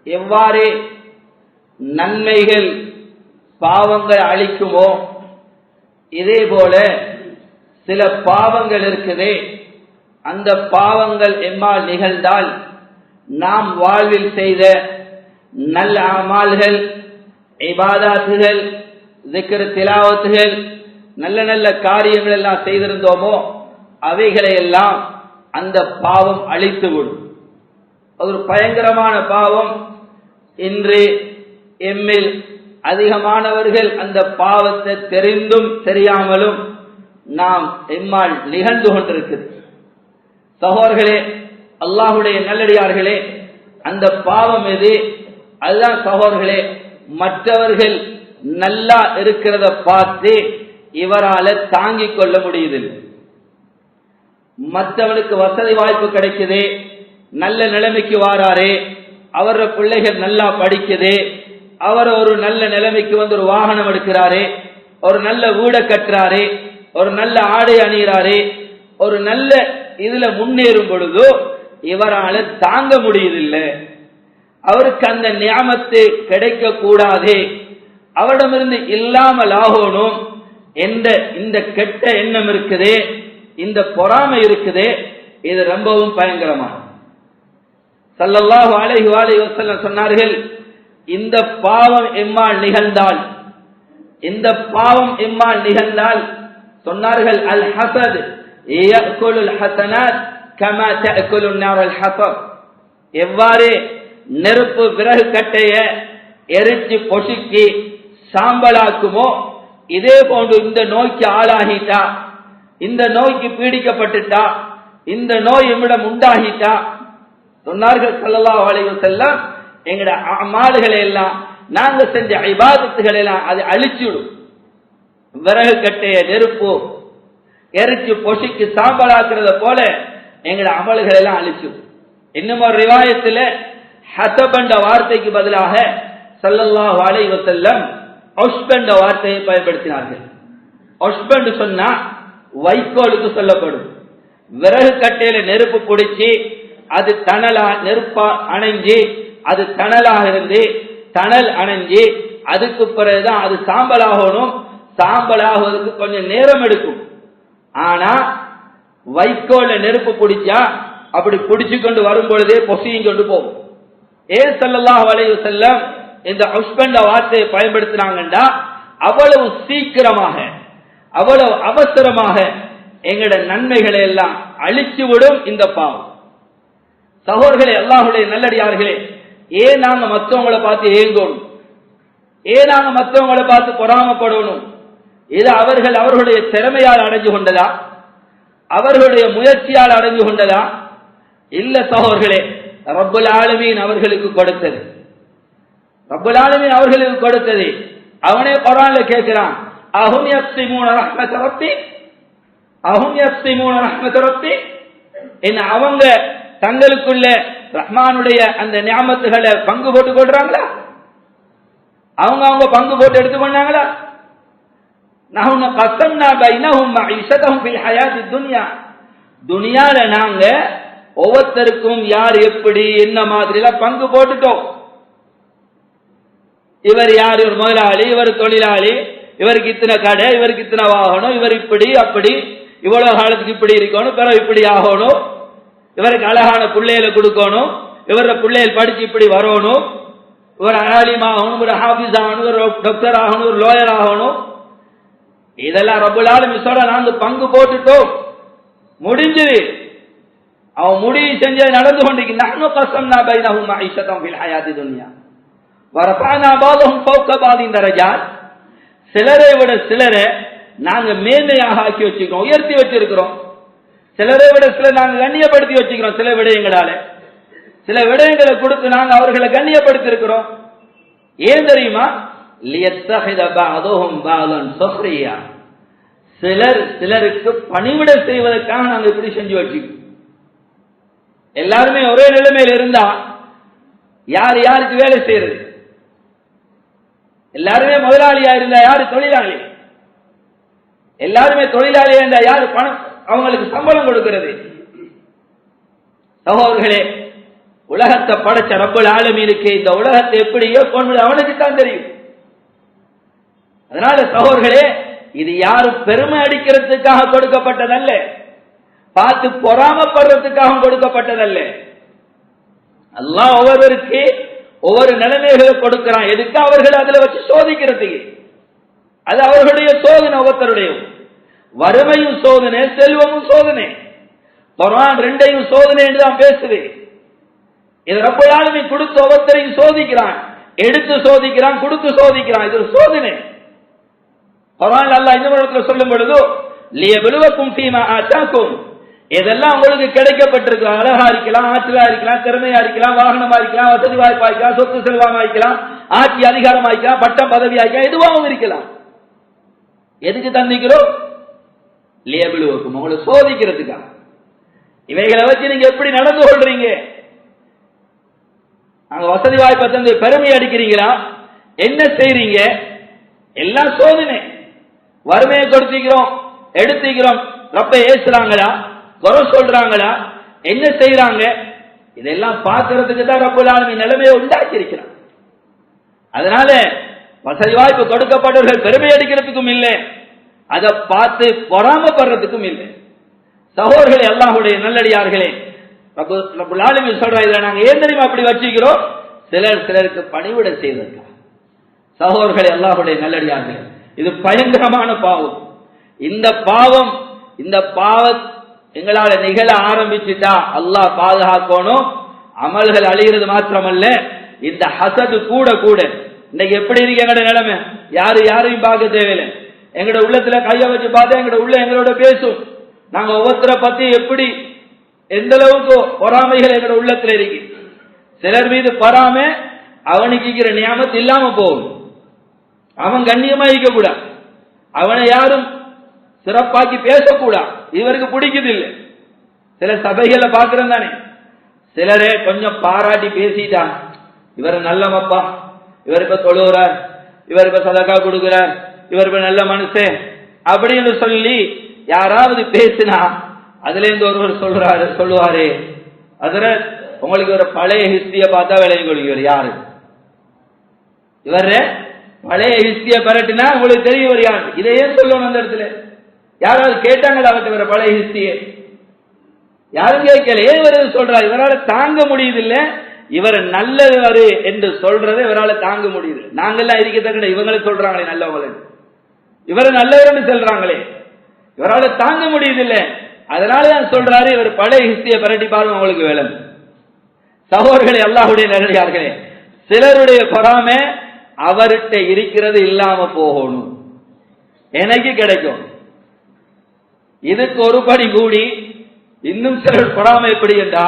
எவ்வாறு நன்மைகள் பாவங்கள் அழிக்குமோ இதே போல சில பாவங்கள் இருக்குதே, அந்த பாவங்கள் எம்மால் நிகழ்ந்தால் நாம் வாழ்வில் செய்த நல்ல அமால்கள், இபாதாத்துகள், ذிக்ர் திலாவத்துகள், நல்ல நல்ல காரியங்கள் எல்லாம் செய்திருந்தோமோ அவைகளை எல்லாம் அந்த பாவம் அழித்துவிடும். ஒரு பயங்கரமான பாவம். இன்று எம்மில் அதிகமானவர்கள் அந்த பாவத்தை தெரிந்தும் தெரியாமலும் நாம் எம்மால் நிகழ்ந்து கொண்டிருக்கிறது. சகோதரர்களே, அல்லாஹுடைய நல்லடியார்களே, அந்த பாவம் எது? அதுதான் சகோதரர்களே, மற்றவர்கள் நல்லா இருக்கிறத பார்த்து இவரால தாங்கிக் கொள்ள முடியுதில்லை. மற்றவனுக்கு வசதி வாய்ப்பு கிடைக்குது, நல்ல நிலைமைக்கு வாராரே, அவர பிள்ளைகள் நல்லா படிக்குது, அவர் ஒரு நல்ல நிலைமைக்கு வந்து ஒரு வாகனம் எடுக்கிறாரே, ஒரு நல்ல வீட கட்டுறாரே, ஒரு நல்ல ஆடை அணிகிறாரே, ஒரு நல்ல இதுல முன்னேறும் பொழுது இவரால தாங்க முடியுதில்லை. அவருக்கு அந்த நியாமத்து கிடைக்க கூடாது, அவரிடமிருந்து இல்லாமல் ஆகணும் என்ற இந்த கெட்ட எண்ணம் இருக்குதே, இந்த பொறாமை இருக்குதே, இது ரொம்பவும் பயங்கரமான. ஸல்லல்லாஹு அலைஹி வஸல்லம் சொன்னார்கள், இந்த பாவம் எம்மால் நிகழ்ந்தால், இந்த பாவம் எம்மால் நிகழ்ந்தால் சொன்னார்கள், அல் ஹஸத் யஅகுலுல் ஹஸனாத் கமா தஅகுலுன் நாருல் ஹஸப். எவ்வாறு நெருப்பு விறகு கட்டைய எரிச்சு பொசுக்கி சாம்பலாக்குமோ இதே போன்று இந்த நோய்க்கு ஆளாகிட்டா, இந்த நோய்க்கு பீடிக்கப்பட்டுட்டா, இந்த நோய் எம்மிடம் உண்டாகிட்டா, சொன்னார்கள் ஸல்லல்லாஹு அலைஹி வஸல்லம், எங்கட அமால்களை எல்லாம், நாங்க செஞ்ச இபாதத்துகளை எல்லாம் அது அழிச்சுடும். விறகு கட்டைய நெருப்பு எரிச்சு பொசுக்கி சாம்பலாக்குறத போல எங்கட அமல்கள் எல்லாம் அழிச்சுடும். இன்னும் ஒரு ரிவாயத்தில் ஹஸப் என்ற வார்த்தைக்கு பதிலாக ஸல்லல்லாஹு அலைஹி வஸல்லம் உஷ்ப் என்ற வார்த்தையை பயன்படுத்தினார்கள். உஷ்ப் என்று சொன்னா வைக்கோலுக்கு சொல்லப்படும். விறகு கட்டையில நெருப்பு பிடிச்சி அது தணலா நெருப்பா அணைஞ்சி அது தணலாக இருந்து தணல் அணைஞ்சி அதுக்கு பிறகுதான் அது சாம்பலாகணும். சாம்பலாகுவதற்கு கொஞ்சம் நேரம் எடுக்கும். ஆனா வைக்கோல நெருப்பு பிடிச்சா அப்படி பிடிச்சு கொண்டு வரும் பொழுதே பொசியும் கொண்டு போகும். ஏன் ஸல்லல்லாஹு அலைஹி வஸல்லம் இந்த உஷ்ப் என்ற வார்த்தையை பயன்படுத்தினாங்கண்டா அவ்வளவு சீக்கிரமாக, அவ்வளவு அவசரமாக எங்கட நன்மைகளை எல்லாம் அழிச்சு விடும் இந்த பாவம். சகோதரர்களே, அல்லாஹ்வுடைய நல்லடியார்களே, ஏன் நாங்க மற்றவங்களை பார்த்து ஏங்கணும்? ஏன் நாங்க மற்றவங்களை பார்த்து பொறாமப்படணும்? இது அவர்கள் அவர்களுடைய திறமையால் அடைஞ்சு கொண்டதா? அவர்களுடைய முயற்சியால் அடைஞ்சு கொண்டதா? இல்ல சகோதரர்களே, ரப்புல் ஆலமீன் அவர்களுக்கு கொடுத்தது. ரப்புல் ஆலமீன் அவர்களுக்கு கொடுத்தது. அவனே குர்ஆன்ல கேட்கிறான், அஹும் யக்ஸிமூன ரஹ்மத் ரப்பி, அஹும் யக்ஸிமூன ரஹ்மத் ரப்பி, என்ன அவங்க தங்களுக்குள்ள ரஹ்மானுடைய அந்த நியாமத்துகளை பங்கு போட்டு கொள்றாங்களா? அவங்க பங்கு போட்டு எடுத்துக்கொண்டாங்களா? நஹ்னு கஸம்னா பைனஹும் மஈஷதஹும் ஃபில் ஹயாத்தித் துன்யா, துனியால நாங்க ஒவ்வொருத்தருக்கும் யார் எப்படி என்ன மாதிரிலாம் பங்கு போட்டுட்டோம். இவர் யார், இவர் முதலாளி, இவர் தொழிலாளி, இவருக்கு இத்தனை கடை, இவருக்கு இத்தனை வாகனம், இவர் இப்படி அப்படி, இவ்வளவு காலத்துக்கு இப்படி இருக்கணும், பிறகு இப்படி ஆகணும், இவருக்கு அழகான பிள்ளைகளை கொடுக்கணும், இவர பிள்ளைகள் படிச்சு இப்படி வரணும், இவர் ஆலிம் ஆகணும், ஒரு ஹாஃபிஸ் ஆகணும், ஒரு டாக்டர் ஆகணும், ஒரு லாயர் ஆகணும். இதெல்லாம் ரப்புல் ஆலமீன் சொல்ற நாங்க பங்கு போட்டுட்டோம், முடிஞ்சது. அவன் முடிவு செஞ்சது நடந்து கொண்டிருக்கு. நஹ்னு கஸம்னா பைனஹும் மஈஷதஹும் ஃபில் ஹயாத்தித் துன்யா வரஃபஅனா பஅதஹும் ஃபௌக பஅதின் தரஜாத், சிலரை விட சிலரை நாங்க மேன்மையாக ஆக்கி வச்சிருக்கிறோம், உயர்த்தி வச்சிருக்கிறோம். சிலரை விட சிலர் நாங்க கண்ணியப்படுத்தி வச்சுக்கிறோம். சில விடயங்களால சில விடயங்களை கொடுத்து நாங்க அவர்களை கண்ணியப்படுத்தி இருக்கிறோம். ஏன் தெரியுமா? லியத்தஹித பஅதுஹும் பஅதன் சுஹ்ரியா, சிலர் சிலருக்கு பணிவிட செய்வதற்காக நாங்க இப்படி செஞ்சு வச்சுக்கிறோம். எல்லாருமே ஒரே நிலைமையில் இருந்தா யார் யாருக்கு வேலை செய்யறது? எல்லாருமே முதலாளியா இருந்தா யாரு தொழிலாளி? எல்லாருமே தொழிலாளியா இருந்தா யாரு பணம் அவங்களுக்கு சம்பளம் கொடுக்கிறது? சகோதரர்களே, உலகத்தை படைச்ச ரப்பல் ஆலமீனுக்கு இந்த உலகத்தை எப்படி இயக்கணும் அவனுக்கு தான் தெரியும். அதனால சகோதரர்களே, இது யாரும் பெருமை அடிக்கிறதுக்காக கொடுக்கப்பட்டதல்ல, பார்த்து பொறாமப்படுறதுக்காக கொடுக்கப்பட்டதல்ல. அல்லாஹ் ஒவ்வொருவருக்கு ஒவ்வொரு நிலைமைகளை கொடுக்கிறான். எதுக்கு? அவர்கள் அதுல வச்சு சோதிக்கிறதுக்கு. அது அவர்களுடைய சோதனை. ஒவ்வொருத்தருடைய வறுமையும் சோதனை, செல்வமும் சோதனை. குர்ஆன் ரெண்டையும் சோதனை என்று தான் பேசுது. இது ரப்பல் ஆலமீன் கொடுத்து ஒவ்வொருத்தரையும் சோதிக்கிறான். எடுத்து சோதிக்கிறான், கொடுத்து சோதிக்கிறான். இது ஒரு சோதனை. குர்ஆன் அல்லாஹ் இந்த இடத்துல சொல்லும் பொழுது லியப்லுவக்கும் ஃபீமா ஆதாக்கும், இதெல்லாம் உங்களுக்கு கிடைக்கப்பட்டிருக்கு. அழகா இருக்கலாம், ஆற்றலா இருக்கலாம், திறமையா இருக்கலாம், வாகனமா இருக்கலாம், வசதி வாய்ப்பா இருக்கலாம், சொத்து செல்வமா இருக்கலாம், ஆட்சி அதிகாரமா இருக்கலாம், பட்டம் பதவியா இருக்கலாம், எதுவாகவும் இருக்கலாம். எதுக்கு தந்திக்கிறோம்? லியப்லுவக்கும், உங்களை சோதிக்கிறதுக்காக. இவைகளை வச்சு நீங்க எப்படி நடந்து கொள்றீங்க? அங்க வசதி வாய்ப்பை தந்து பெருமை அடிக்கிறீங்களா? என்ன செய்றீங்க? எல்லாம் சோதனை. வறுமையை கொடுத்திக்கிறோம், எடுத்துக்கிறோம், ரப்பை ஏசுறாங்களா, குறை சொல்றாங்களா, என்ன செய்யறாங்க? இதெல்லாம் பார்க்கறதுக்கு தான் ரப்பல் ஆலமீன் நிலைமையை உண்டாக்கி இருக்கிறான். அதனால வசதி வாய்ப்பு கொடுக்கப்பட்டவர்கள் பெருமை அடிக்கிறதுக்கும் இல்லை, அதை பார்த்து பொறாமப்படுறதுக்கும் இல்லை. சகோதரர்களே, அல்லாஹ்வுடைய நல்லடியார்களே, ரப்பல் ஆலமீன் சொல்றாங்க, இதை நாங்க ஏன் தெரியுமா அப்படி வச்சிக்கிறோம்? சிலருக்கு பணிவிட செய்திருக்காங்க. சகோதரர்களே, அல்லாஹ்வுடைய நல்லடியார்களே, இது பயங்கரமான பாவம். இந்த பாவம் எங்களால நிகழ ஆரம்பிச்சுட்டா அல்லாஹ் பாதுகாக்கணும். அமல்கள் அழிகிறது மாத்திரமல்ல, இந்த ஹசது கூட இன்னைக்கு எப்படி இருக்கு எங்கட நிலைமை? யாரையும் பார்க்க தேவையில்லை. எங்கட உள்ளத்துல கைய வச்சு பார்த்தா எங்கட உள்ள எங்களோட பேசும். நாங்க ஒவ்வொருத்தரை பத்தி எப்படி எந்த அளவுக்கு பொறாமைகள் எங்கட உள்ளத்துல இருக்கு. சிலர் மீது பொறாமை, அவனுக்கு இருக்கிற நியாமத்து இல்லாம போகும். அவன் கண்ணியமா இருக்க கூடாது, அவனை யாரும் சிறப்பாக்கி பேசக்கூடாது. இவருக்கு பிடிக்குது இல்லை. சில சபைகளை பாக்குறேன் தானே, சிலரே கொஞ்சம் பாராட்டி பேசிட்டா, இவர் நல்லவப்பா, இவர் இப்ப தொழுகிறார், இவர் இப்ப சதக்கா கொடுக்கிறார், இவர் இப்ப நல்ல மனுஷன் அப்படின்னு சொல்லி யாராவது பேசினா அதுல இருந்து ஒருவர் சொல்லுவாரு, அதுல உங்களுக்கு ஒரு பழைய ஹிஸ்டரிய பார்த்தா விளையும் கொள்கிறார். யாரு இவரு? பழைய ஹிஸ்டரிய பரட்டினா உங்களுக்கு தெரியவர் யாரு. இதையே சொல்லணும். அந்த இடத்துல யாராவது கேட்டாங்களா அவர்கிட்ட வர பழைய ஹிஸ்டரிய? யாரும் கேட்கல. ஏன் இவர் சொல்றாரு? இவரால் தாங்க முடியுதில்ல. இவர் நல்லவர் என்று சொல்றதை இவரால் தாங்க முடியுது. நாங்கெல்லாம் இருக்கத்தக்க இவங்களை சொல்றாங்களே நல்லவங்கள, இவர் நல்லவர் என்று சொல்றாங்களே, இவரால் தாங்க முடியுதில்லை. அதனாலதான் சொல்றாரு, இவர் பழைய ஹிஸ்டரிய பரட்டி பாருங்க உங்களுக்கு வேலை. சகோதரர்களே, அல்லாஹ்வுடைய நல்லடியார்களே, சிலருடைய பொறாமை அவர்கிட்ட இருக்கிறது இல்லாம போகணும், எனக்கு கிடைக்கும். இதுக்கு ஒரு படி கூடி இன்னும் சிலர் பொறாமை எப்படி என்றா,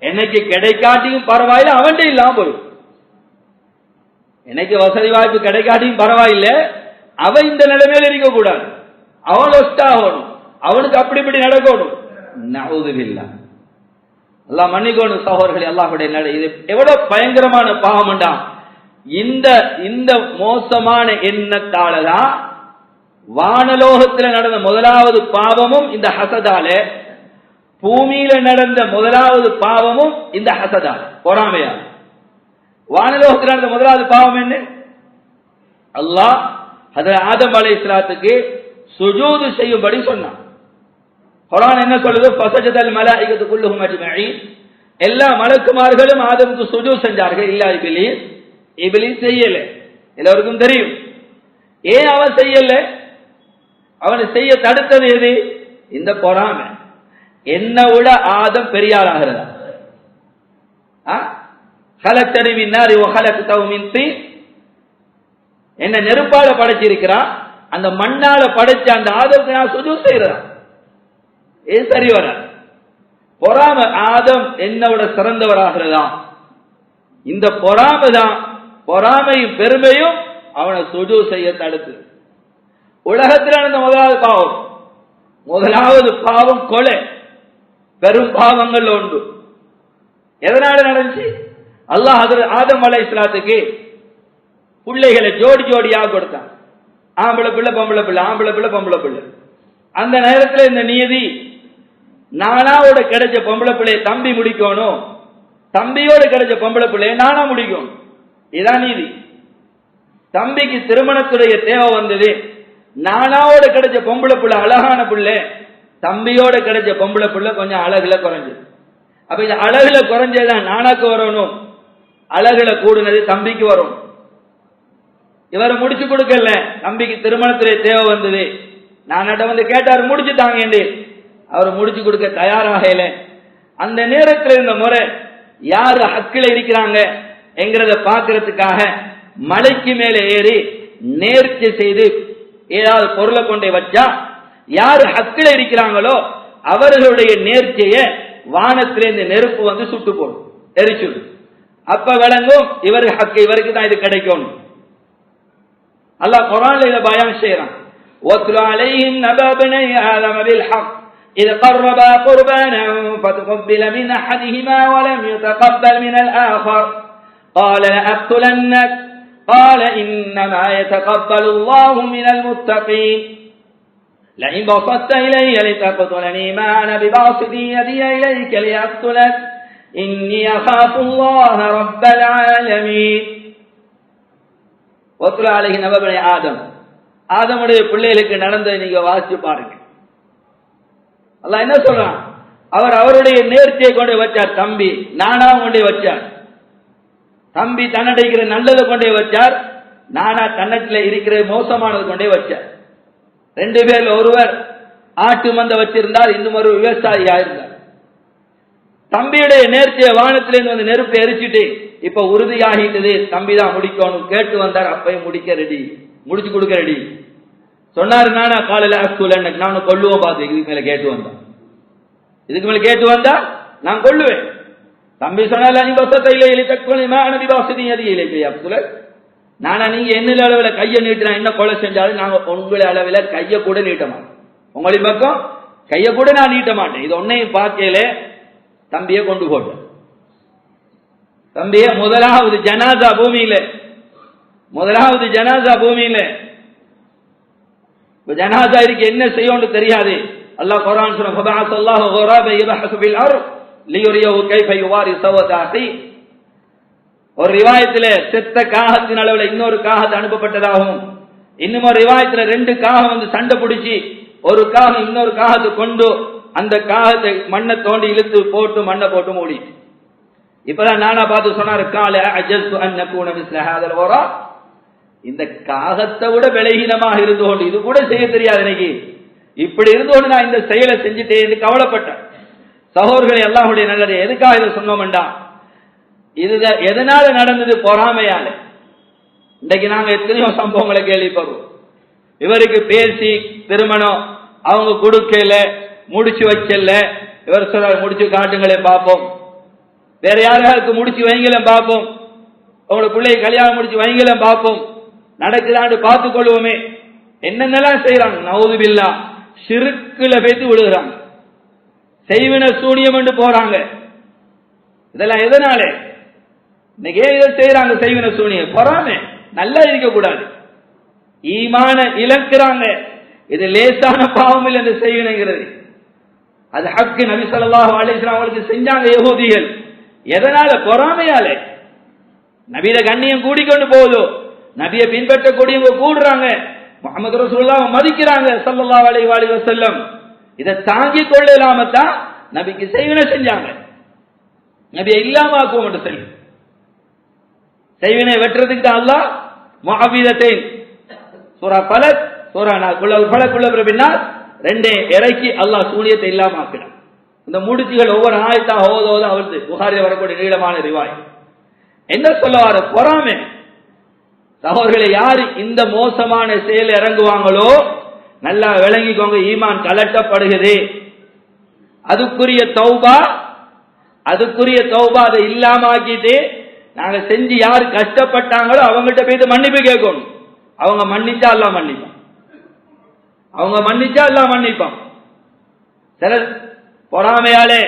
எனக்கு கிடைக்காட்டியும் பரவாயில்லை, அவன்கிட்ட இல்லாம போயிடும். எனக்கு வசதி வாய்ப்பு கிடைக்காட்டியும் பரவாயில்லை, அவன் இந்த நிலைமையில இருக்க கூடாது, அவன் ஒஸ்டாகணும், அவனுக்கு அப்படி இப்படி நடக்கணும். நவுதுபில்லாஹ். அல்லாஹ் மன்னிக்கணும் சகோதரர்களே, அல்லாஹ்வுடைய இது எவ்வளவு பயங்கரமான பாவம்டா. இந்த மோசமான எண்ணத்தாலதான் வானலோகத்தில் நடந்த முதலாவது பாவமும் இந்த ஹசதால, பூமியில நடந்த முதலாவது பாவமும் இந்த ஹசதால, பொறாமையா. வானலோகத்தில் நடந்த முதலாவது பாவம் என்ன? அல்லாஹ் ஹஜ்ரத் ஆதம் அலைஹிஸ்ஸலாத்துக்கு சுஜூது செய்யும்படி சொன்னான். குர்ஆன் என்ன சொல்லுது? ஃபஸஜதல் மலாயிகத்து குல்லுஹும் அஜ்மஈன், எல்லா மலக்குமார்களும் ஆதமுக்கு சுஜூத் செஞ்சார்கள், இல்லா இப்லீஸ். இப்லீஸ் செய்யல. எல்லாருக்கும் தெரியும். ஏன் அவன் செய்யல? அவனை செய்ய தடுத்தது எது? இந்த பொறாமை. என்னை விட ஆதம் பெரியார் ஆகிறதா? خلقتني من نار وخلقته من طين, என்ன நெருப்பால படைச்சிருக்கிறான், அந்த மண்ணால படைச்ச அந்த ஆதமுக்கு நான் சுஜூத் செய்யறேன். ஏன் சரி வர? பொறாமை. ஆதம் என்னோட சிறந்தவராகிறதா? இந்த பொறாமை தான், பொறாமையும் பெருமையும் அவனை சுஜூத் செய்ய தடுத்து. உலகத்தில் நடந்த முதலாவது பாவம் கொலை. பெரும் பாவங்கள் உண்டு. எதனால நடந்துச்சு? அல்லாஹ் ஆதம் அலைஹிஸ்ஸலாத்துக்கு பிள்ளைகளை ஜோடியாக கொடுத்தான். ஆம்பளை பிள்ளை பொம்பளை பிள்ளை, ஆம்பளை பிள்ளை பொம்பளை பிள்ளை. அந்த நேரத்தில் இந்த நியதி, நானாவோட கிடைச்ச பொம்பளை பிள்ளையை தம்பி முடிக்கணும், தம்பியோடு கிடைச்ச பொம்பளை பிள்ளைய நானா முடிக்கும். இதான் நீதி. தம்பிக்கு திருமணத்துடைய தேவை வந்தது, நானாவோட கிடைச்ச பொம்பளை பிள்ளை அழகான பிள்ளை, தம்பியோட கிடைச்ச பொம்பளை பிள்ளை கொஞ்சம் அழகுல குறைஞ்சது. அப்ப இந்த அழகுல குறைஞ்சதான் நானாக்கு வரணும், அழகுல கூடுனது தம்பிக்கு வரும். இவர் முடிச்சு கொடுக்கல, தம்பிக்கு திருமணத்துடைய தேவை வந்தது, நான்கிட்ட வந்து கேட்டாரு முடிச்சுட்டாங்க என்று, அவர் முடிச்சு கொடுக்க தயாராக இல்லை. அந்த நேரத்தில் இந்த முறை யாரு ஹக்கில் இருக்கிறாங்க என்கிறத பாக்குறதுக்காக மலைக்கு மேலே ஏறி நேர்ச்சி செய்து ஏதாவது பொருளை கொண்டே வச்சா, யாரு ஹக்கில் இருக்கிறாங்களோ அவர்களுடைய நேர்ச்சியை வானத்திலிருந்து நெருப்பு வந்து சுட்டு போடும், எரிச்சுடும். அப்ப விளங்கும் இவரு ஹக்கு, இவருக்கு தான் இது கிடைக்கும். அல்லாஹ் குர்ஆன்ல இத பயான் செய்றான். وَاتْلُ عَلَيْهِمْ نَبَأَ ابْنَيْ آدَمَ بِالْحَقِّ إِذْ قَرَّبَا قُرْبَانًا فَتُقُبِّلَ مِنْ أَحَدِهِمَا وَلَمْ يُتَقَبَّلْ مِنَ الْآخَرِ قَالَ لَأَقْتُلَنَّكَ قَالَ إِنَّمَا يَتَقَبَّلُ اللَّهُ مِنَ الْمُتَّقِينَ لَئِنْ بَسَطتَ إِلَيَّ لِتَقْتُلَنِي مَا أَنَا بِبَاسِطٍ يَدِيَ إِلَيْكَ لِأَقْتُلَكَ إِنِّي أَخَافُ اللَّهَ رَبَّ الْعَالَمِينَ. وَاتْلُ عَلَيْهِمْ نَبَأَ ابْنَيْ آدَمَ, ஆதமுடைய பிள்ளைகளுக்கு நடந்ததை நீங்க வாசிச்சு பாருங்க. அல்லாஹ் என்ன சொல்றான், அவர் அவருடைய நேர்ச்சியை கொண்டு வச்சார், தம்பி நானா கொண்டே வச்சார். தம்பி தன்னிட இருக்கிற நல்லதை கொண்டே வச்சார், நானா தன்னத்துல இருக்கிற மோசமானது கொண்டே வச்சார். ரெண்டு பேர்ல ஒருவர் ஆட்டு மந்த வச்சிருந்தார், இன்னும் ஒரு விவசாயியா இருந்தார். தம்பியுடைய நேர்ச்சியை வானத்திலிருந்து வந்து நெருப்பை எரிச்சிட்டு இப்ப உறுதியாகிட்டது, தம்பி தான் முடிக்கணும். கேட்டு வந்தார், அப்பையும் முடிக்க ரெடி, முடிச்சு கொடுக்க ரெடி. சொன்னாரு, நானா காலையில அக்துல நானும் கொல்லுவோம் பார்த்து, இதுக்கு மேல கேட்டு வந்தான், இதுக்கு மேல கேட்டு வந்தா நான் கொல்லுவேன். தம்பி சொன்னால நீ வசத்தையில நானா நீங்க என்ன அளவுல கையை நீட்டினா என்ன கொலை செஞ்சாலும் நாங்க உங்களை அளவுல கைய கூட நீட்ட மாட்டோம், உங்களின் பக்கம் கைய கூட நான் நீட்ட மாட்டேன். இது ஒன்னையும் பார்க்கல தம்பிய கொண்டு போட்டேன். தம்பிய முதலாவது ஜனாசா பூமியில, முதலாவது ஜனாசா பூமியில ஜனாசா இருக்கு என்ன செய்யும் தெரியாது. அல்லாஹ் குர்ஆன் சொல்றான், ஃபபஅஸல்லாஹு குராப யபஹஸு ஃபில் அர்த் லியுரியஹு கைஃப யுவாரி சவத அஹி. ஒரு ரிவாயத்திலே செத்த காகத்தின் அளவுல இன்னொரு காகத்தை அனுப்பப்பட்டதாகவும், இன்னும் ஒரு ரிவாயத்துல ரெண்டு காகம் வந்து சண்டை பிடிச்சி ஒரு காகம் இன்னொரு காகத்தை கொண்டு அந்த காகத்தை மண்ணை தோண்டி இழுத்து போட்டு மண்ணை போட்டு மூடி. இப்பதான் நானா பார்த்து சொன்னாரு, கால அஜஸ்து அன் நகூன மிஸ்ல ஹாதல் வரா, இந்த காகத்தை விட விலகீனமாக இருந்து கொண்டு இது கூட செய்ய தெரியாது எனக்கு, இப்படி இருந்து கொண்டு நான் இந்த செயலை செஞ்சுட்டேன் கவலைப்பட்டேன். சகோதரர்களே, அல்லாஹ்வுடைய நல்லது, எதுக்காக இதை சொன்னோம்டா, இது எதனால நடந்தது? பொறாமையால. இன்றைக்கு நாங்க எத்தனையோ சம்பவங்களை கேள்விப்படுறோம். இவருக்கு பேசி திருமணம் அவங்க கொடுக்கல, முடிச்சு வச்சல, இவர் சொல்றாரு முடிச்சு காட்டுங்களே பார்ப்போம், வேற யாராருக்கு முடிச்சு வைங்கள பார்ப்போம், உங்களுக்கு பிள்ளை கல்யாணம் முடிச்சு வைங்கள பார்ப்போம், நடக்குதான்னு பார்த்துக் கொள்வோமே. என்னென்னலாம் செய்யறாங்க, நவுது பில்லா, ஷிர்க்குல பேத்து விடுகிறாங்க, செய்வின சூனியம் என்று போறாங்க. இதெல்லாம் எதனால இன்னைக்கு இதை செய்யறாங்க? செய்வின சூனியம், பொறாமை, நல்லா இருக்க கூடாது, ஈமான இழக்கிறாங்க. இது லேசான பாவம் இல்லை என்று செய்வினைங்கிறது. அது ஹக்கு. நபி ஸல்லல்லாஹு அலைஹி வஸல்லம் அவங்களுக்கு செஞ்சாங்க யஹூதிகள். எதனால? பொறாமையால. நபியில கண்ணியம் கூடிக்கொண்டு போகுதோ, நபியை பின்பற்றக்கூடியவங்க கூடுறாங்க, முஹம்மது ரசூலுல்லாஹ் மதிக்கிறாங்க ஸல்லல்லாஹு அலைஹி வஸல்லம். இதை தாங்கிக் கொள்ள இல்லாம தான் நபிக்கு செய்வினை செஞ்சாங்க. நபியை இல்லாம ஆக்குவோம் என்று சொல்லி செய்வினை வெட்டுறதுக்கு தான் அல்லாஹ் முஅவ்விதத்தை சூரா ஃபலக் சூரா ஃபலக்குள்ள பின்னால் ரெண்டே இறக்கி அல்லாஹ் சூனியத்தை இல்லாம ஆக்கினான். இந்த முடிச்சுகள் ஒவ்வொரு ஆயத்தா ஓதோது அவருக்கு புகாரில் வரக்கூடிய நீளமான ரிவாய். என்ன சொல்ல வர? பொறாமை. சகோதரர்களை, யாரு இந்த மோசமான செயல் இறங்குவாங்களோ நல்லா விளங்கிக்கோங்க, ஈமான் கலட்டப்படுகிறது. அதுக்குரிய தௌபா அதை இல்லாம ஆக்கிட்டு நாங்க செஞ்சு யாரு கஷ்டப்பட்டாங்களோ அவங்ககிட்ட போயிட்டு மன்னிப்பு கேட்கணும். அவங்க மன்னிச்சா அல்லாஹ் மன்னிப்பான், அவங்க மன்னிச்சா அல்லாஹ் மன்னிப்பான். சிலர் பொறாமையாலே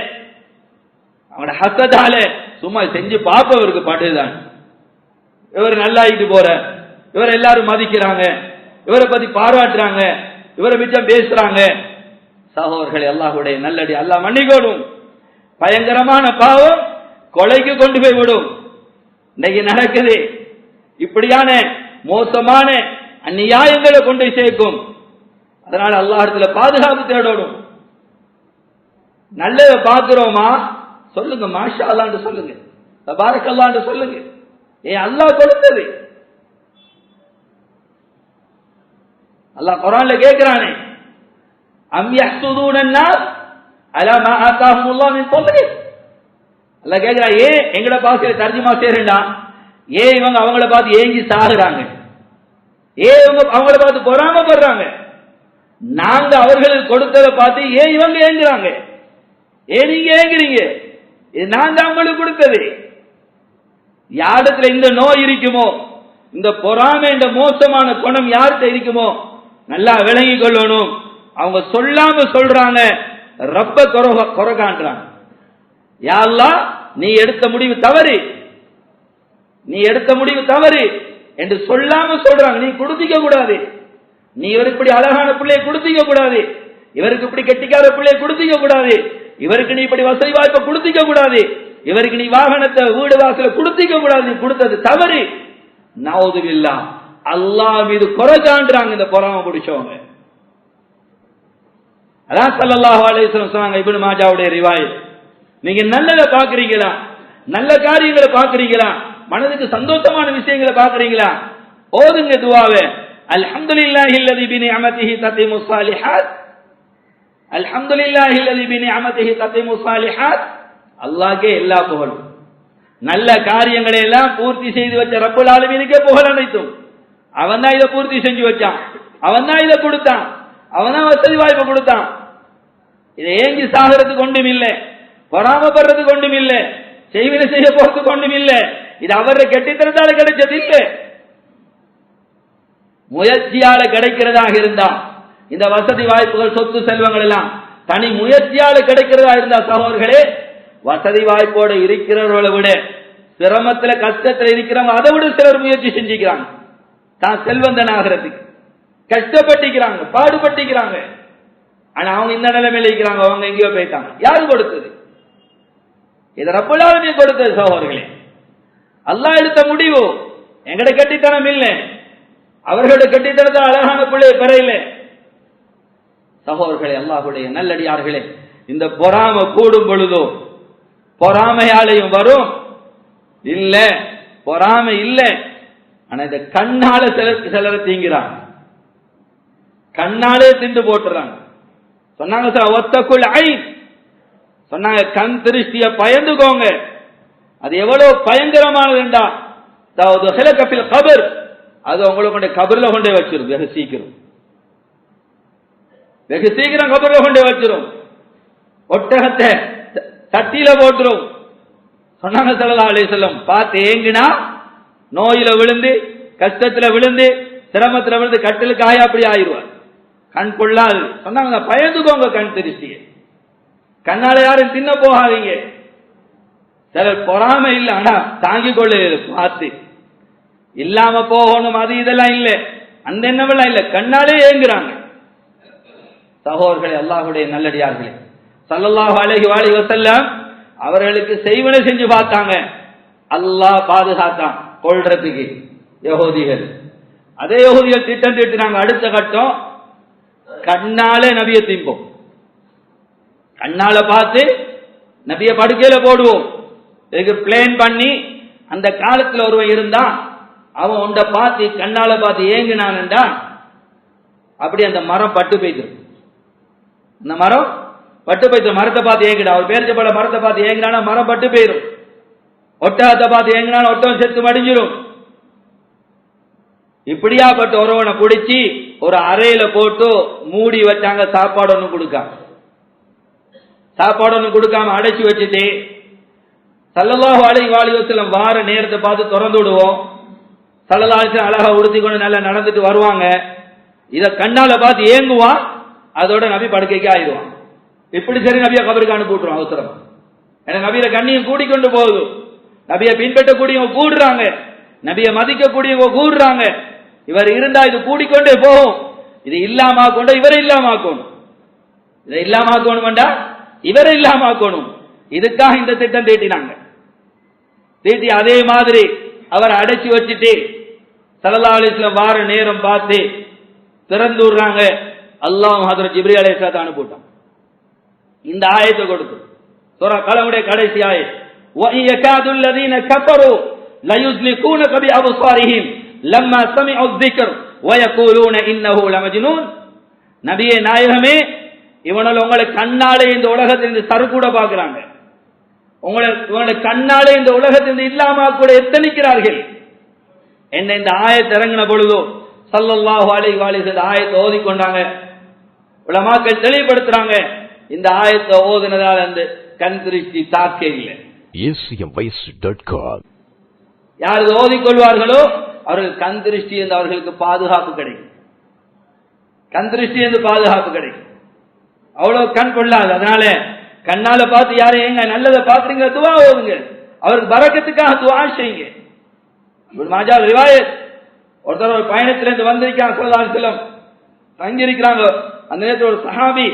அவங்களோட ஹசத்தாலே சும்மா செஞ்சு பார்ப்பவருக்கு பாட்டுதான், இவர் நல்லாயிட்டு போற, இவர் எல்லாரும் மதிக்கிறாங்க, இவரை பத்தி பாராட்டுறாங்க, இவரை மிச்சம் பேசுறாங்க. சகோதரர்களே, அல்லாஹ்வுடைய நல்லடி, அல்லாஹ் மன்னிக்கணும். பயங்கரமான பாவம் கொலைக்கு கொண்டு போய் விடும். இன்னைக்கு நடக்குது. இப்படியான மோசமான அநியாயங்களை கொண்டு சேர்க்கும். அதனால அல்லாஹ்விடத்துல பாதுகாப்பு தேடணும். நல்லத பார்க்கிறோமா சொல்லுங்க, மாஷா அல்லாஹ்னு சொல்லுங்க, தபாரக் அல்லாஹ்னு சொல்லுங்க. அல்லாஹ் கொடுத்தது. அல்லாஹ் குர்ஆன்ல கேக்குறானே, அம் யஹ்சுதூன الناس அலா மா ஆதாஹும் அல்லாஹ் மின் ஃபضله. அல்லாஹ் கேக்குறா, ஏன் எங்கட பாஷையில தர்ஜுமா செய்றேன்டா, ஏன் இவங்க அவங்கள பார்த்து ஏங்கி சாகுறாங்க, ஏன் இவங்க அவங்கள பார்த்து பொறாமைப்படுறாங்க, நாங்க அவர்களுக்கு கொடுத்ததை பார்த்து ஏன் இவங்க ஏங்குறாங்க, ஏன் நீங்க ஏங்குறீங்க, இது நாங்க அவங்களுக்கு கொடுத்தது. யாரிடத்துல இந்த நோய் இருக்குமோ, இந்த பொறாமை என்ற மோசமான குணம் யார்கிட்ட இருக்குமோ நல்லா விளங்கி கொள்ளணும். அவங்க சொல்லாம சொல்றாங்க, ரப்ப குறை காண்றாங்க. யா அல்லாஹ், நீ எடுத்த முடிவு தவறு, நீ எடுத்த முடிவு தவறு என்று சொல்லாம சொல்றாங்க. நீ கொடுத்திக்க கூடாது, நீ இவருக்கு இப்படி அழகான பிள்ளையை கொடுத்திக்க கூடாது, இவருக்கு இப்படி கெட்டிக்கார பிள்ளையை கொடுத்திக்க கூடாது, இவருக்கு நீ இப்படி வசதி வாய்ப்பை கொடுத்திக்க கூடாது, இவருக்கு நீ வாகனத்தை வீடு வாசல கொடுத்திக்க கூடாது, நீ கொடுத்தது தவறு. நவுது பில்லாஹ், அல்லாஹ் மீது குறை காண்றாங்க இந்த பொறாமை பிடிச்சவங்க. அதான் ஸல்லல்லாஹு அலைஹி வஸல்லம் சொன்னாங்க, இப்னு மாஜாவுடைய ரிவாயத், நீங்க நல்லதை பாக்குறீங்களா, நல்ல காரியங்களை பாக்குறீங்களா, மனதுக்கு சந்தோஷமான விஷயங்களை பாக்குறீங்களா, ஓதுங்க துஆவை, அல்ஹம்துலில்லாஹி அல்லதி பினிஅமதிஹி தத்திமு ஸாலிஹாத், அல்ஹம்துலில்லாஹி அல்லதி பினிஅமதிஹி தத்திமு ஸாலிஹாத். அல்லாஹ்க்கே எல்லா புகழும். நல்ல காரியங்களை எல்லாம் பூர்த்தி செய்து வச்ச ரப்பல் ஆலமீனுக்கே புகழ் அனைத்தும். அவன் தான் இதை பூர்த்தி செஞ்சு வச்சான், அவன் தான் இதை கொடுத்தான், அவன் தான் வசதி வாய்ப்பு கொடுத்தான். இதை ஏங்கி சாகிறதுக்கு ஒன்றும் இல்லை, பொறாமப்படுறதுக்கு ஒன்றும் இல்லை, செய்வினை செய்ய போறதுக்கு ஒன்றும் இல்லை. இது அவரை கெட்டித்தனத்தால கிடைச்சது இல்லை, முயற்சியால கிடைக்கிறதாக இருந்தா இந்த வசதி வாய்ப்புகள் சொத்து செல்வங்கள் எல்லாம் தனி முயற்சியால கிடைக்கிறதா இருந்தா சகோதரர்களே, வசதி வாய்ப்போட இருக்கிறவர்களை விட சிரமத்துல கஷ்டத்துல இருக்கிறவங்க அதை விட சிலர் முயற்சி செஞ்சுக்கிறாங்க. தான் செல்வந்தன் ஆகிறதுக்கு கஷ்டப்பட்டிக்கிறாங்க, பாடுபட்டிக்கிறாங்க. ஆனா அவங்க இந்த நிலைமையில இருக்கிறாங்க, அவங்க எங்கேயோ போயிட்டாங்க. யாரு கொடுத்தது? இது ரப்பல் ஆலமீன் கொடுத்தது சகோதரர்களே. அல்லாஹ் எடுத்த முடிவு. எங்கட கட்டித்தனம் இல்லை, அவர்களோட கட்டித்தனத்தால் அழகான பிள்ளை பெறையில. சகோதரர்களே, அல்லாஹ்வுடைய நல்லடியார்களே, இந்த பொறாமை கூடும் பொழுதோ பொறாமையாலையும் வரும் இல்ல, பொறாமை இல்ல, ஆனா இந்த கண்ணால சிலரை தீங்கிறாங்க, கண்ணாலே திண்டு போட்டுறாங்க. சொன்னாங்க ஒத்தக்குள் ஐ சொன்னாங்க, கண் திருஷ்டிய பயந்துக்கோங்க. அது எவ்வளவு பயங்கரமானதுண்டா, கபர், அது உங்களை கொண்டு கபர்ல கொண்டே வச்சிரும். வெகு சீக்கிரம் கபர்ல கொண்டே வச்சிரும். ஒட்டகத்தை தட்டியில போட்டுரும். சொன்னாங்க ஸல்லல்லாஹு அலைஹி வஸல்லம், பார்த்து ஏங்கினா நோயில விழுந்து கஷ்டத்துல விழுந்து சிரமத்துல விழுந்து கட்டிலுக்கு ஆயா அப்படி ஆயிடுவார், கண் கொள்ளாது. சொன்னாங்க பயந்துக்கோங்க கண் திருஷ்டிய, கண்ணால யாரும் தின்ன போகாதீங்க. சிலர் பொறாமை இல்லை, ஆனா தாங்கிக் கொள்ள பார்த்து இல்லாம போகணும் அது இதெல்லாம் இல்லை, அந்த எண்ணமெல்லாம் இல்லை, கண்ணாலே ஏங்குறாங்க. சகோதரர்களே, அல்லாஹ்வுடைய நல்லடியார்களே, ஸல்லல்லாஹு அலைஹி வஸல்லம் அவர்களுக்கு செய்வனை செஞ்சு பார்த்தாங்க, அல்லாஹ் பாதுகாத்தான் கொள்றதுக்கு. யஹூதிகள், அதே யஹூதிகள் திட்டம் தீட்டினாங்க. அடுத்த கட்டம், கண்ணாலே நபியை திம்போம், கண்ணால பார்த்து நபியை படுக்கையில போடுவோம். இதுக்கு பிளேன் பண்ணி அந்த காலத்தில் ஒருவன் இருந்தான், அவன் உண்ட பார்த்து கண்ணால பார்த்து ஏங்கினான்டா அப்படி அந்த மரம் பட்டு போய்த்து, அந்த மரம் பட்டு போய்த்து. மரத்தை பார்த்து ஏங்கிடா, அவர் பேரிச்சப்பழ மரத்தை பார்த்து ஏங்கினானா மரம் பட்டு போயிடும். ஒட்டகத்தை பார்த்து ஏங்கினாலும் ஒட்டகம் செத்து மடிஞ்சிடும். இப்படியாப்பட்ட ஒருவனை பிடிச்சி ஒரு அறையில போட்டு மூடி வச்சாங்க. சாப்பாடு ஒன்றும் கொடுக்காம அடைச்சி வச்சுட்டு ஸல்லல்லாஹு அலைஹி வஸல்லம் வார நேரத்தை பார்த்து திறந்து விடுவோம். ஸல்லல்லாஹு அலைஹி வஸல்லம் அழகா உடுத்தி கொண்டு நல்லா நடந்துட்டு வருவாங்க. இத கண்ணால பார்த்து ஏங்குவான், அதோட நபி படுக்கைக்கு ஆயிடுவான். இப்படி சரி நபியை கபருக்கு அனுப்பிவிட்டுருவோம் அவசரம். ஏன்னா நபியில கண்ணியம் கூடிக்கொண்டு போகுது, நபியை பின்பற்றக்கூடியவங்க கூடுறாங்க, நபியை மதிக்கக்கூடியவங்க கூடுறாங்க. இவர் இருந்தா இது கூடிக்கொண்டே போகும். இது இல்லாம கொண்ட இவரை இல்லாம ஆக்கணும், இதை இல்லாம ஆக்கணும் வேண்டா இவரை இல்லாம ஆக்கணும். இதுக்காக இந்த திட்டம் தீட்டினாங்க. தீட்டி அதே மாதிரி அவர் அடைச்சி வச்சுட்டு ஸல்லல்லாஹு அலைஹி வஸல்லம் வார நேரம் பார்த்து திறந்து விடுறாங்க. அல்லாஹ் ஹஜ்ரத் ஜிப்ரீல் அலைஹிஸ்ஸலாத்தை அனுப்பிட்டான். இந்த ஆயத்தை கொடுத்து சூரா கலமுடைய கடைசி ஆயத், وَإِنْ يَكَادُ الَّذِينَ كَفَرُوا لَيُزْلِقُونَكَ بِأَبْصَارِهِمْ لَمَّا سَمِعُوا الذِّكْرَ وَيَقُولُونَ إِنَّهُ لَمَجْنُونٌ. நபியே நாயகமே, இவனால் உங்களை கண்ணாலே இந்த உலகத்திலிருந்து சறுக்கூட பார்க்கிறாங்க, உங்களை கண்ணாலே இந்த உலகத்திலிருந்து இல்லாம கூட எத்தனிக்கிறார்கள் என்ன. இந்த ஆயத்தை இறங்கின பொழுதோ ஸல்லல்லாஹு அலைஹி வஸல்லம் ஆயத்தை ஓதிக்கொண்டாங்க. உலமாக்கள் தெளிவுபடுத்துறாங்க, இந்த ஆயத்தை ஓதுனதால் அந்த கண் திருஷ்டி தாக்க இல்லை. யார் ஓதிக்கொள்வார்களோ அவர்கள் கண் திருஷ்டி என்று அவர்களுக்கு பாதுகாப்பு கிடைக்கும். கண் திருஷ்டி என்று பாதுகாப்பு கிடைக்கும். அவ்வளவு கண் கொள்ளாது. அதனால கண்ணால பார்த்து யாரும் எங்க நல்லதை பார்த்துங்க, துவா ஓதுங்க, அவருக்கு பரக்கத்துக்காக துவா செய்யுங்க. மாஜா ரிவாயத், ஒருத்தர் ஒரு பயணத்திலிருந்து வந்திருக்காங்க, ஸல்லல்லாஹு அலைஹி வஸல்லம் தங்கியிருக்கிறாங்க. அந்த நேரத்தில் ஒரு சஹாபி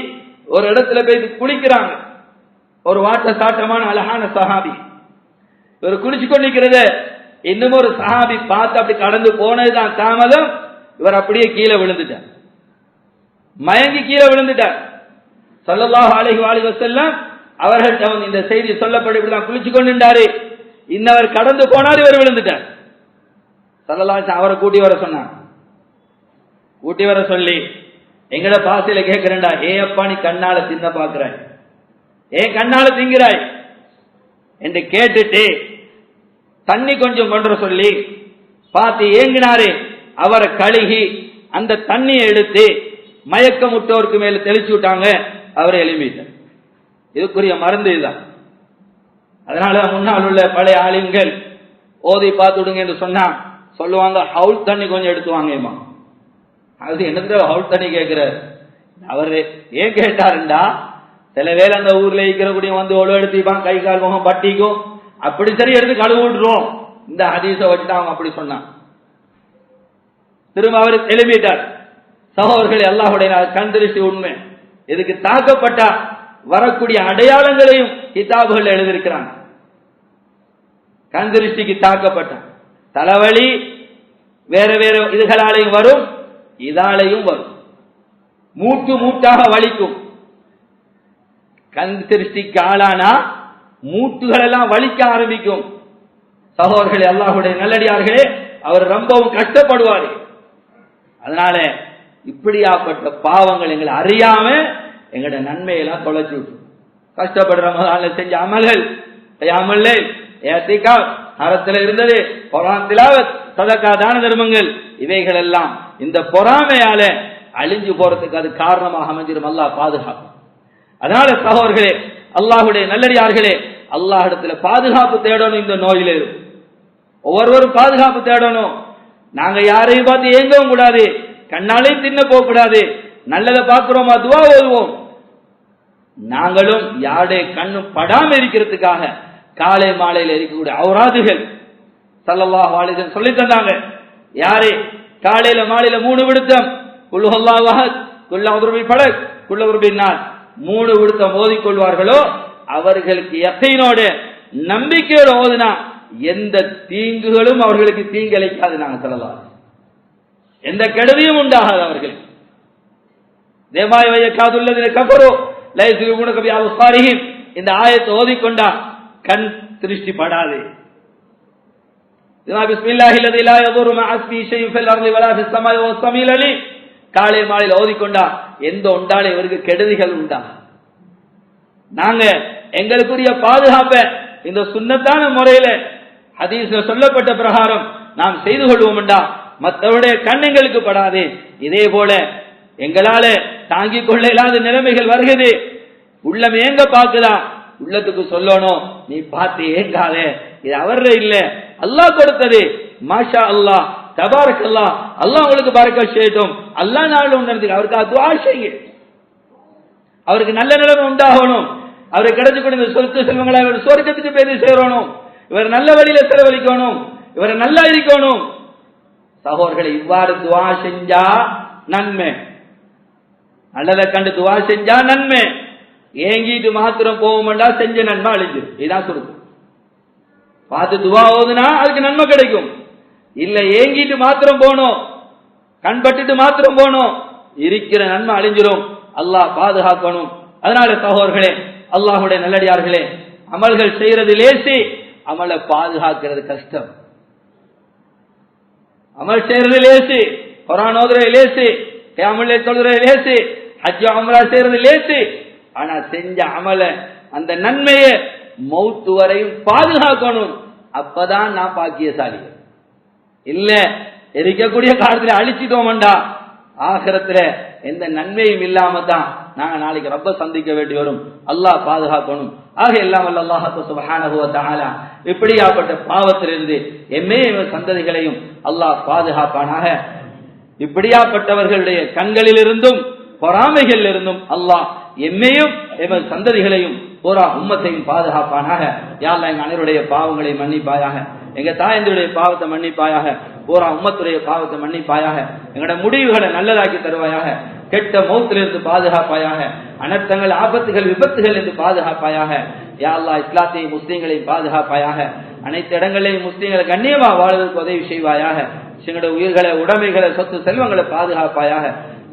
ஒரு இடத்துல போய் குளிக்கிறாங்க. ஒரு வாட்ட சாட்டமான அழகான சஹாபி, இவர் குளிச்சு கொண்டிருக்கிறத இன்னும் ஒரு சஹாபி பார்த்து அப்படி கடந்து போனதுதான் தாமதம். இவர் அப்படியே கீழே விழுந்துட்டார், மயங்கி கீழே விழுந்துட்டார். ஸல்லல்லாஹு அலைஹி வஸல்லம் அவர்கள் இந்த செய்தி சொல்லப்பட்டு இப்படிதான் குளிச்சு கொண்டிருந்தாரு, இன்னவர் கடந்து போனார், இவர் விழுந்துட்டார். ஸல்லல்லாஹு அலைஹி அவரை கூட்டி வர சொன்னார். கூட்டி வர சொல்லி, எங்கட பாசையில கேட்கிறேன்டா, ஏ அப்பா நீ கண்ணால தின்ன பாக்குறாய், ஏன் கண்ணால திங்கிறாய் என்று கேட்டுட்டு தண்ணி கொஞ்சம் கொண்டு சொல்லி பார்த்து ஏங்கினாரு. அவரை கழுகி அந்த தண்ணியை எடுத்து மயக்கமுட்டோருக்கு மேல தெளிச்சு விட்டாங்க. அவரை எழுப்பிட்டார். இதுக்குரிய மருந்து இதுதான். அதனால முன்னால் உள்ள பழைய ஆளுங்கள் ஓதி பார்த்துடுங்க என்று சொன்னா சொல்லுவாங்க, ஹவுல் தண்ணி கொஞ்சம் எடுத்துவாங்கம்மா. அது என்னது ஹவுல் தண்ணி கேட்கிறார். அவரு ஏன் கேட்டாருண்டா, சில வேலை அந்த ஊர்ல இருக்கிற வந்து ஒழு எடுத்துப்பான், கை கால் முகம் பட்டிக்கும், அப்படி சரி எடுத்து கழுவு விட்டுருவோம். இந்த ஹதீஸை வச்சுட்டு அவங்க அப்படி சொன்னாங்க. திரும்ப அவர் எழுப்பிட்டார். சகோதரர்களே, அல்லாஹ்வுடைய கண் திருஷ்டி உண்மை. இதுக்கு தாக்கப்பட்ட வரக்கூடிய அடையாளங்களையும் கிதாபுகள் எழுதியிருக்கிறாங்க. கண் திருஷ்டிக்கு தாக்கப்பட்ட தலைவலி வேற வேற இதுகளாலையும் வரும், இதாலையும் வரும், மூட்டு மூட்டாக வலிக்கும். கண் திருஷ்டிக்கு ஆளானா மூட்டுகள் எல்லாம் வலிக்க ஆரம்பிக்கும். சகோதரர்களே, அல்லாஹ்வுடைய நல்லடியார்களே, அவர் ரொம்பவும் கஷ்டப்படுவார். அதனால இப்படியாப்பட்ட பாவங்கள் எங்களை அறியாம எங்களோட நன்மையெல்லாம் தொலைச்சு விட்டு கஷ்டப்படுற முதல்ல செஞ்ச அமல்கள், அறத்தில் இருந்தது, குர்ஆன் திலாவத், சதகா, தான தர்மங்கள், இவைகள் எல்லாம் இந்த பொறாமையால அழிஞ்சு போறதுக்கு அது காரணமாக அமைஞ்சிடும். அல்லாஹ் பாதுகாப்பு. அதனால சகோதரர்களே, அல்லாஹ்வுடைய நல்லடியார்களே, அல்லாஹ்விடத்துல பாதுகாப்பு தேடணும். இந்த நோயில ஒவ்வொருவரும் பாதுகாப்பு தேடணும். நாங்க யாரையும் பார்த்து ஏங்கவும் கூடாது, கண்ணாலையும் தின்ன போக கூடாது. நல்லதை பார்க்கிறோமா துவா ஓதுவோம். நாங்களும் யாருடைய கண்ணும் படாம இருக்கிறதுக்காக காலை மாலையில் இருக்கக்கூடிய அவுராதுகள் ஸல்லல்லாஹு அலைஹி வஸல்லம் சொல்லி தந்தாங்க. யாரே காலையில மாலையில 3 விடுத்தம் குல் ஹுவல்லாஹு அஹத், குல் அஊது பில் ஃபலக், குல் அஊது பின் நாஸ் 3 விடுத்தம் ஓதிக்கொள்வார்களோ அவர்களுக்கு யகீனோட நம்பிக்கையோடு ஓதுனா எந்த தீங்குகளும் அவர்களுக்கு தீங்கிழைக்காது. நாங்க ஸல்லல்லாஹு அலைஹி வஸல்லம் எந்த கெடுதியும் உண்டாகாது அவர்களுக்கு. தேவாய வயக்காதுல்லதின கஃபரு லா யுஸிபுனக பி அப்சாரிஹிம், இந்த ஆயத்தை ஓதிக்கொண்டா கண் திருஷ்டி படாது. பிஸ்மில்லாஹில் லதி லா யதுரு மஅ இஸ்மிஹி ஷைஉன் ஃபில் அர்தி வலா ஃபிஸ் ஸமாஇ வஹுவ ஸமீஉல் அலீம். காலை மாலையில் ஓதிக்கொண்டா எந்த உண்டாலே இவருக்கு கெடுதிகள் உண்டா. நாங்க எங்களுக்குரிய பாதுகாப்ப இந்த சுன்னத்தான முறையில ஹதீஸ்ல சொல்லப்பட்ட பிரகாரம் நாம் செய்து கொள்வோம்டா மற்றவருடைய கண் எங்களுக்கு படாது. இதே போல எங்களால தாங்கிக் கொள்ள இல்லாத நிலைமைகள் வருகிறது, உள்ளம் ஏங்க பாக்குதா, உள்ளத்துக்கு சொல்லணும், நீ பார்த்து ஏங்காத, இது அவர இல்ல, அல்லாஹ் கொடுத்தது, மாஷா அல்லாஹ், தபாரக் அல்லாஹ், அல்லாஹ் உங்களுக்கு பரக்கத் செய்யட்டும், அல்லாஹ் நாள் உணர்ந்து அவருக்கு துஆ செய்யுங்க. அவருக்கு நல்ல நிலைமை உண்டாகணும், அவருக்கு கிடைச்சு கொடுத்த சொத்து செல்வங்களை அவர் சொர்க்கத்துக்கு போய் சேரணும், இவர் நல்ல வழியில செலவழிக்கணும், இவர் நல்லா இருக்கணும். சகோதரர்களை இவ்வாறு துஆ செஞ்சா நன்மை, நல்லதை கண்டு துஆ செஞ்சா நன்மை. ஏங்கிட்டு மாத்திரம் போவோம்டா செஞ்ச நன்மை அழிஞ்சு. இதான் சுருக்கம். பார்த்து துவா ஓதுனா அதுக்கு நன்மை கிடைக்கும். இல்ல ஏங்கிட்டு மாத்திரம் போனோம், கண்பட்டுட்டு மாத்திரம் போனோம், இருக்கிற நன்மை அழிஞ்சிரும். அல்லாஹ் பாதுகாக்கணும். அதனால சகோதரர்களே, அல்லாஹ்வுடைய நல்லடியார்களே, அமல்கள் செய்யறது லேசி, அமலை பாதுகாக்கிறது கஷ்டம். அமல் செய்யறது லேசி, குர்ஆன் ஓதுறது லேசி, கியாமுல் லைல் தொழுறது லேசி, ஹஜ் உம்ரா செய்யறது லேசி. ஆனா செஞ்ச அமல அந்த நன்மையை மௌத் வரையும் பாதுகாக்கணும். அப்பதான் நான் பாக்கியசாலி. இல்ல இருக்கக்கூடிய காலத்துல அழிச்சிட்டோம்டா, ஆகிரத்துல எந்த நன்மையும் இல்லாம தான் நாங்க நாளைக்கு ரப்ப சந்திக்க வேண்டி வரும். அல்லாஹ் பாதுகாக்கணும். ஆக எல்லாம் வல்ல அல்லாஹ் சுப்ஹானஹு வ தஆலா இப்படியாப்பட்ட பாவத்திலிருந்து எம்மையும் சந்ததிகளையும் அல்லாஹ் பாதுகாப்பானாக. இப்படியாப்பட்டவர்களுடைய கண்களிலிருந்தும் பொறாமைகள் இருந்தும் அல்லாஹ் எம்மையும் எமது சந்ததிகளையும் பூரா உம்மத்தையும் பாதுகாப்பானாக. யா அல்லாஹ் எங்க அனைவருடைய பாவங்களை மன்னிப்பாயாக, எங்க தாயந்தருடைய பாவத்தை மன்னிப்பாயாக, பூரா உம்மத்துடைய பாவத்தை மன்னிப்பாயாக, எங்களோட முடிவுகளை நல்லதாக்கி தருவாயாக, கெட்ட மௌத்திலிருந்து பாதுகாப்பாயாக, அனர்த்தங்கள் ஆபத்துகள் விபத்துகள் இருந்து பாதுகாப்பாயாக. யா அல்லாஹ் இஸ்லாத்தையும் முஸ்லீம்களையும் பாதுகாப்பாயாக, அனைத்து இடங்களையும் முஸ்லீம்களை கண்ணியமா வாழ்வதற்கு உதவி செய்வாயாக. எங்களுடைய உயிர்களை உடைமைகளை சொத்து செல்வங்களை பாதுகாப்பாயாக.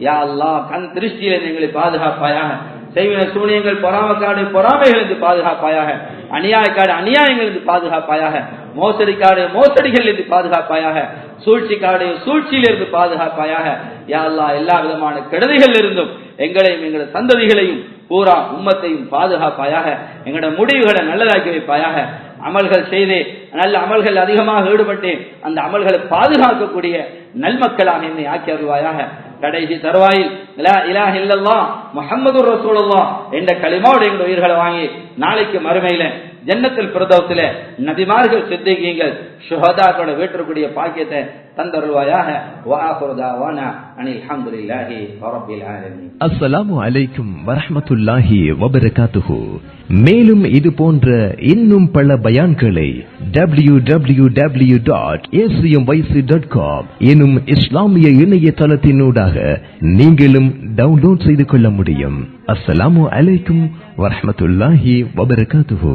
யா அல்லாஹ் கண் திருஷ்டியிலிருந்து எங்களை பாதுகாப்பாயாக, செய்வின சூனியங்கள் பொறாமக்காடு பொறாமைகளிலிருந்து பாதுகாப்பாயாக, அநியாயக்காடு அநியாயங்களிலிருந்து பாதுகாப்பாயாக, மோசடிக்காடு மோசடிகளிலிருந்து பாதுகாப்பாயாக, சூழ்ச்சிக்காடு சூழ்ச்சியிலிருந்து பாதுகாப்பாயாக. யா அல்லாஹ் எல்லா விதமான கெடுதிகள் இருந்தும் எங்களையும் எங்களது சந்ததிகளையும் பூரா உம்மத்தையும் பாதுகாப்பாயாக. எங்களோட முடிவுகளை நல்லதாக்கி வைப்பாயாக. அமல்கள் செய்து நல்ல அமல்கள் அதிகமாக ஈடுபட்டு அந்த அமல்களை பாதுகாக்கக்கூடிய நல்மக்களாக என்னை ஆக்கி அருள்வாயாக. கடைசி தருவாயில் லா இலாஹ இல்லல்லாஹ் முஹம்மதுர் ரசூலுல்லாஹ் என்ற கலிமாவோட எங்கள் உயிர்களை வாங்கி நாளைக்கு மறுமையில ஜன்னத்துல் ஃபிர்தௌஸிலே நபிமார்கள் சித்திகீங்கள் ஷுஹதாக்களோட வீட்டிற்குரிய பாக்கியத்தை தந்தருள்வாயாக. வஆகிரு தஅவானா அனில் ஹம்துலில்லாஹி ரப்பில் ஆலமீன். அஸ்ஸலாமு அலைக்கும் வரஹ்மத்துல்லாஹி வபரகாத்துஹு. மேலும் இது போன்ற இன்னும் பல பயான்களை www.acmyc.com எனும் இஸ்லாமிய இணையதளத்தினூடாக நீங்களும் டவுன்லோட் செய்து கொள்ள முடியும். அஸ்ஸலாமு அலைக்கும் வரஹ்மத்துல்லாஹி வபரகாத்துஹு.